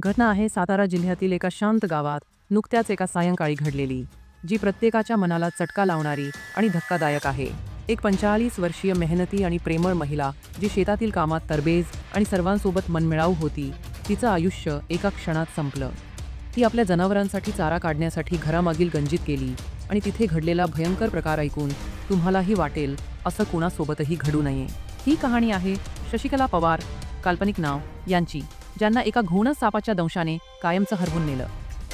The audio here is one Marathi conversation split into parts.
घटना आहे सातारा जिल्ह्यातील एका शांत गावात नुकत्याच एका सायंकाळी घडलेली, जी प्रत्येकाच्या मनाला चटका लावणारी आणि धक्कादायक आहे। एक 45 वर्षीय मेहनती आणि प्रेमळ महिला जी शेतातील कामात तरबेज आणि सर्वांसोबत मनमिळाऊ होती, तिचं आयुष्य एका क्षणात संपलं। ती आपल्या जनावरांसाठी चारा काढण्यासाठी घरामागील गंजीत गेली आणि तिथे घडलेला भयंकर प्रकार ऐकून तुम्हालाही वाटेल असं कुणासोबतही घडू नये। ही कहाणी आहे शशिकला पवार, काल्पनिक नाव, यांची, ज्यांना एका घोणस सापाच्या दंशाने कायमचं हरवून नेलं।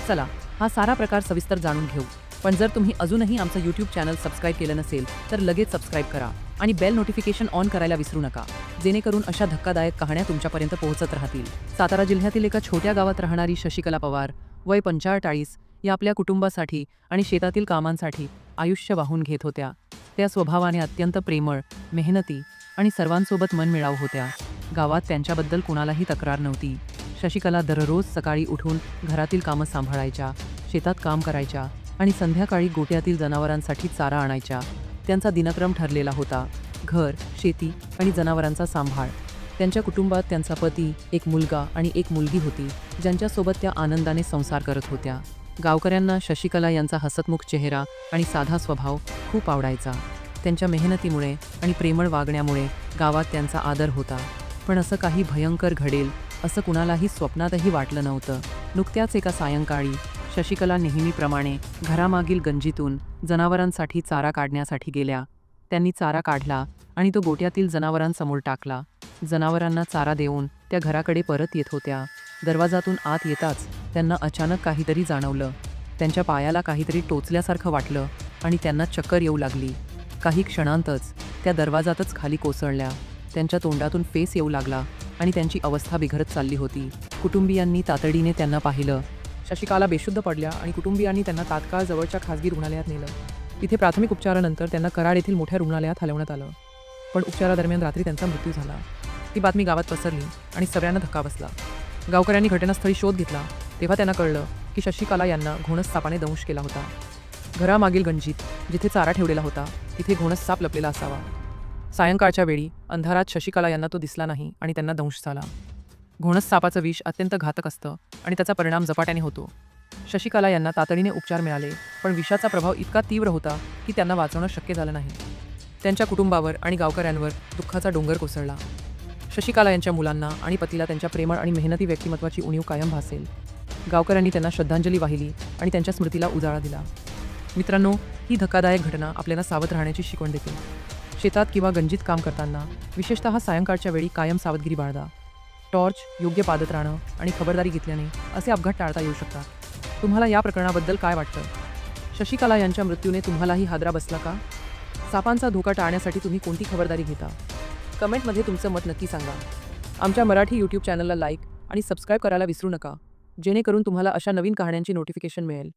चला हा सारा प्रकार सविस्तर जाणून घेऊ, पण जर तुम्ही अजूनही आमचं यूट्यूब चॅनल सबस्क्राईब केलं नसेल तर लगेच सबस्क्राईब करा आणि बेल नोटिफिकेशन ऑन करायला विसरू नका, जेणेकरून अशा धक्कादायक कहाण्या तुमच्यापर्यंत पोहोचत राहतील। सातारा जिल्ह्यातील एका छोट्या गावात राहणारी शशिकला पवार, वय 45, या आपल्या कुटुंबासाठी आणि शेतातील कामांसाठी आयुष्य वाहून घेत होत्या। त्या स्वभावाने अत्यंत प्रेमळ, मेहनती आणि सर्वांसोबत मनमिळाऊ होत्या। गावात त्यांच्याबद्दल कुणालाही तक्रार नव्हती। शशिकला दररोज सकाळी उठून घरातील कामं सांभाळायच्या, शेतात काम करायच्या आणि संध्याकाळी गोट्यातील जनावरांसाठी चारा आणायच्या। त्यांचा दिनक्रम ठरलेला होता: घर, शेती आणि जनावरांचा सांभाळ। त्यांच्या कुटुंबात त्यांचा पती, एक मुलगा आणि एक मुलगी होती, ज्यांच्यासोबत त्या आनंदाने संसार करत होत्या। गावकऱ्यांना शशिकला यांचा हसतमुख चेहरा आणि साधा स्वभाव खूप आवडायचा। त्यांच्या मेहनतीमुळे आणि प्रेमळ वागण्यामुळे गावात त्यांचा आदर होता। पण असं काही भयंकर घडेल असं कुणालाही स्वप्नातही वाटलं नव्हतं। नुकत्याच एका सायंकाळी शशिकला नेहमीप्रमाणे घरामागील गंजीतून जनावरांसाठी चारा काढण्यासाठी गेल्या। त्यांनी चारा काढला आणि तो गोट्यातील जनावरांसमोर टाकला। जनावरांना चारा देऊन त्या घराकडे परत येत होत्या। दरवाजातून आत येताच त्यांना अचानक काहीतरी जाणवलं। त्यांच्या पायाला काहीतरी टोचल्यासारखं वाटलं आणि त्यांना चक्कर येऊ लागली। काही क्षणांतच त्या दरवाजातच खाली कोसळल्या। त्यांच्या तोंडातून फेस येऊ लागला आणि त्यांची अवस्था बिघडत चालली होती। कुटुंबियांनी तातडीने त्यांना पाहिलं। शशिकला बेशुद्ध पडल्या आणि कुटुंबियांनी त्यांना तात्काळ जवळच्या खासगी रुग्णालयात नेलं। तिथे प्राथमिक उपचारानंतर त्यांना कराड येथील मोठ्या रुग्णालयात हलवण्यात आलं, पण उपचारादरम्यान रात्री त्यांचा मृत्यू झाला। ही बातमी गावात पसरली आणि सगळ्यांना धक्का बसला। गावकऱ्यांनी घटनास्थळी शोध घेतला तेव्हा त्यांना कळलं की शशिकला यांना घोणस सापाने दंश केला होता। घरामागील गंजीत जिथे चारा ठेवलेला होता तिथे घोणस साप लपलेला असावा। सायंकाळच्या वेळी अंधारात शशिकला यांना तो दिसला नाही आणि त्यांना दंश झाला। घोणस सापाचं विष अत्यंत घातक असतं आणि त्याचा परिणाम झपाट्याने होतो। शशिकला यांना तातडीने उपचार मिळाले, पण विषाचा प्रभाव इतका तीव्र होता की त्यांना वाचवणं शक्य झालं नाही। त्यांच्या कुटुंबावर आणि गावकऱ्यांवर दुःखाचा डोंगर कोसळला। शशिकला यांच्या मुलांना आणि पतीला त्यांच्या प्रेमळ आणि मेहनती व्यक्तिमत्वाची उणीव कायम भासेल। गावकऱ्यांनी त्यांना श्रद्धांजली वाहिली आणि त्यांच्या स्मृतीला उजाळा दिला। मित्रांनो, ही धक्कादायक घटना आपल्याला सावध राहण्याची शिकवण देते। शेतात किंवा गंजीत काम करताना, विशेषतः सायंकाळच्या वेळी कायम सावधगिरी बाळगा। टॉर्च, योग्य पादत्राणं आणि खबरदारी घेतल्याने असे अपघात टाळता येऊ शकतात। तुम्हाला या प्रकरणाबद्दल काय वाटतं? शशिकला यांच्या मृत्यूने तुम्हालाही हादरा बसला का? सापांचा धोका टाळण्यासाठी तुम्ही कोणती खबरदारी घेता? कमेंटमध्ये तुमचं मत नक्की सांगा। आमच्या मराठी यूट्यूब चॅनलला लाईक आणि सबस्क्राईब करायला विसरू नका, जेणेकरून तुम्हाला अशा नवीन कहाण्यांची नोटिफिकेशन मिळेल।